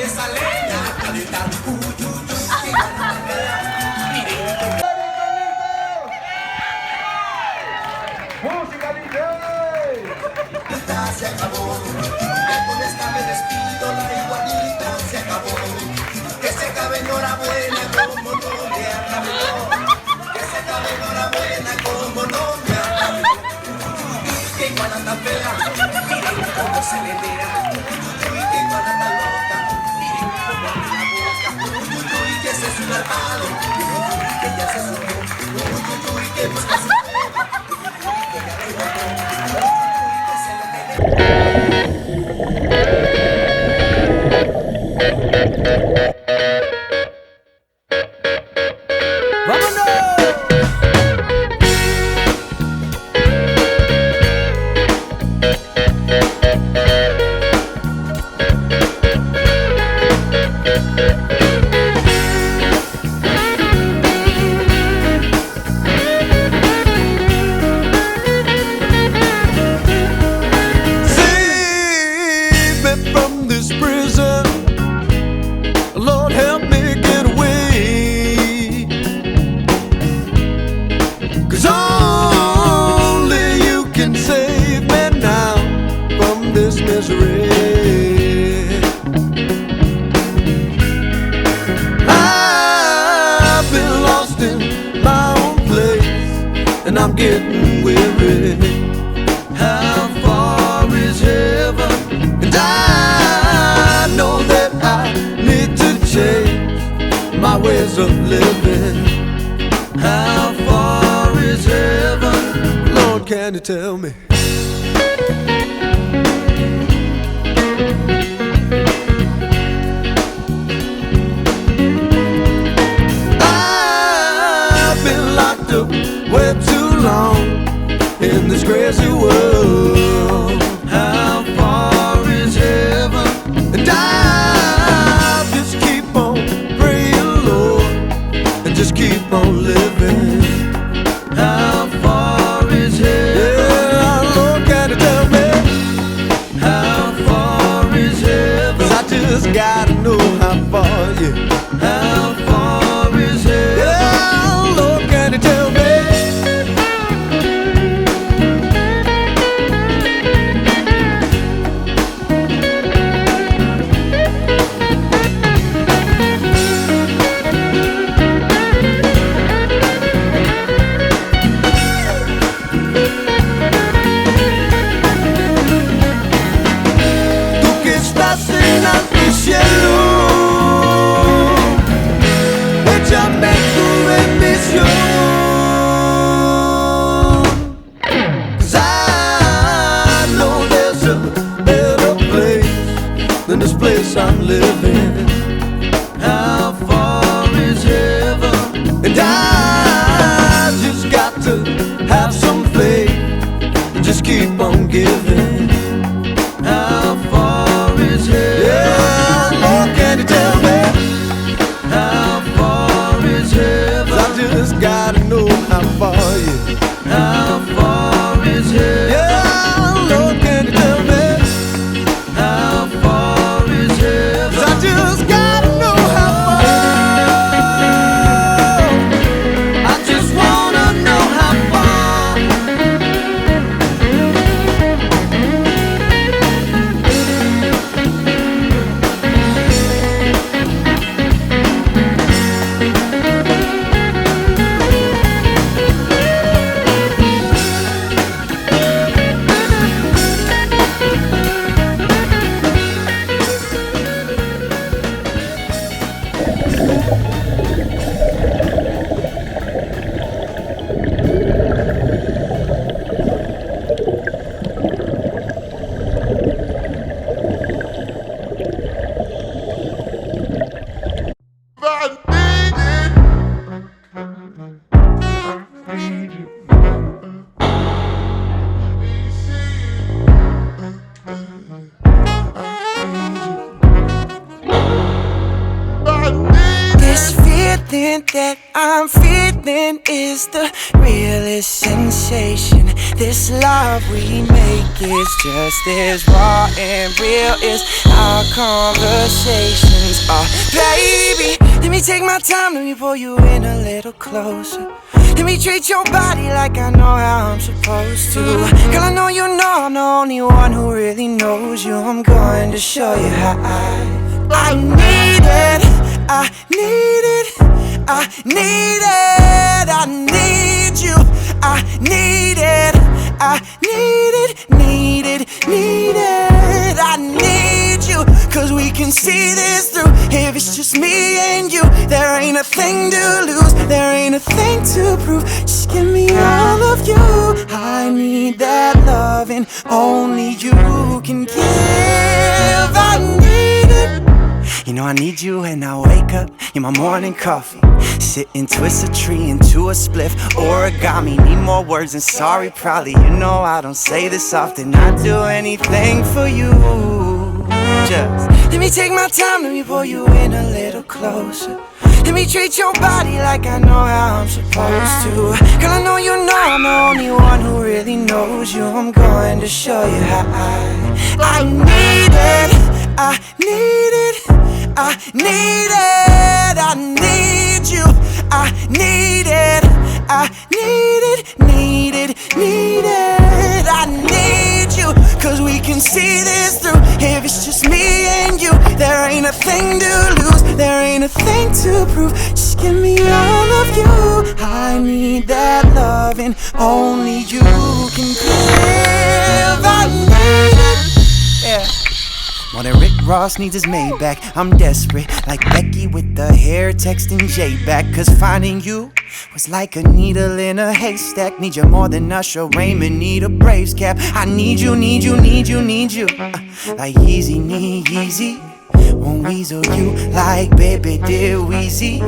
esa leña a calentar. ¡Música, DJ! Se acabó, ya con esta me despido, la igualita se acabó. Que se acabe enhorabuena como no me acabó. Que se acabe enhorabuena como no me acabó. Que iguana tan fea, miren cómo se le vea. Que iguana tan loca, miren cómo abre la boca. Que ese es un armado, que ya se subió. Que busca su que ya lo encontró. I'm getting weary. How far is heaven? And I know that I need to change my ways of living. How far is heaven? Lord, can you tell me? I've been locked up way too long in this crazy world. How far is heaven? And I'll just keep on praying, Lord, and just keep on living. How far is heaven? Yeah, Lord, can you tell me? How far is heaven? 'Cause I just gotta know how far, yeah. How far is heaven? Yeah, Lord, can you tell me? In this place I'm living. How far is heaven? And I just got to have some faith and just keep on giving. How far is heaven? Yeah, Lord, can you tell me? How far is heaven? 'Cause I just gotta know how far, yeah. How far is heaven? Yeah, Lord, can you tell me? How far is heaven? 'Cause I just gotta know how far. I just wanna know how far. This feeling that I'm feeling is the realest sensation. This love we make is just as raw and real as our conversations are. Baby, let me take my time, let me pull you in a little closer. Let me treat your body like I know how I'm supposed to. Girl, I know you know I'm the only one who really knows you. I'm going to show you how I need it, I need it, I need it, I need you, I need it, I need it, need it, need it, I need you. Cause we can see this through. If it's just me and you, there ain't a thing to lose, there ain't a thing to prove. Just give me all of you. I need that loving only you can give. I need it. You know I need you when I wake up. You're my morning coffee. Sit and twist a tree into a spliff. Origami, need more words than sorry probably. You know I don't say this often. I'd do anything for you. Just let me take my time, let me pull you in a little closer. Let me treat your body like I know how I'm supposed to. Girl, I know you know I'm the only one who really knows you. I'm going to show you how I need it, I need it, I need it, I need you, I need it, I need it, need it, need it, I need you. Cause we can see this through. If it's just me and you, there ain't a thing to lose, there ain't a thing to prove. Just give me all of you. I need that loving only you can give. I need it, yeah. More than Rick Ross needs his Maybach. I'm desperate, like Becky with the hair texting Jay back. Cause finding you was like a needle in a haystack. Need you more than Usher Raymond need a Braves cap. I need you, need you, need you, need you, like Yeezy need Yeezy. Won't weasel you like baby dear Weezy.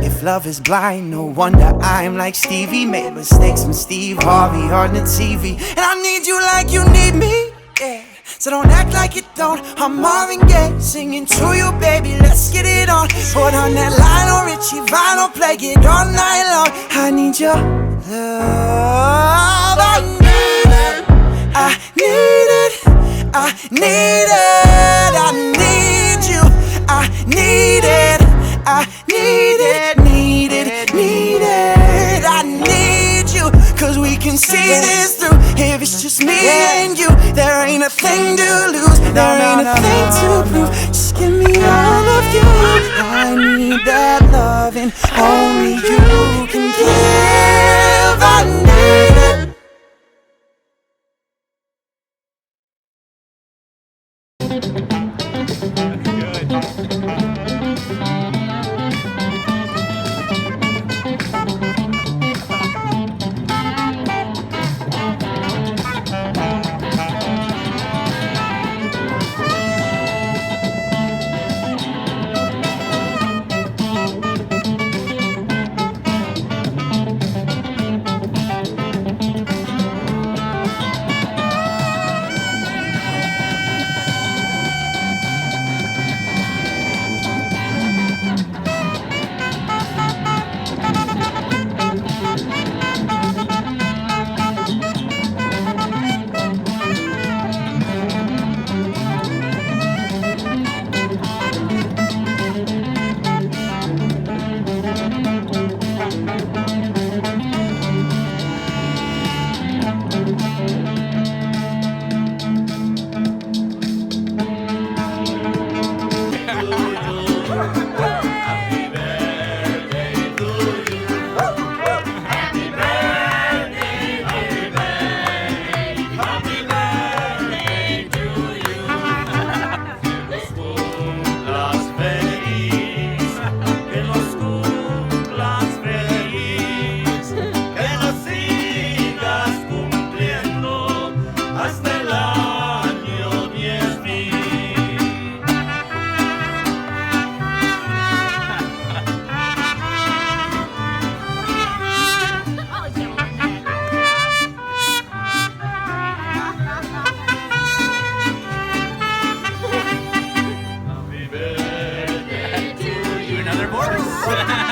If love is blind, no wonder I'm like Stevie. Made mistakes from Steve Harvey on the TV. And I need you like you need me, yeah. So don't act like you don't. I'm Marvin Gaye singing to you, baby. Let's get it on. Put on that Lionel Richie vinyl, play it all night long. I need your love. I need it, I need it, I need it, I need you, I need it, I need it, need it, need it, I need you. Cause we can see this through. If it's just me and you, there ain't a thing to lose, there ain't a thing to prove. Just give me all of you. I need that loving only you can give. I need it. Another voice.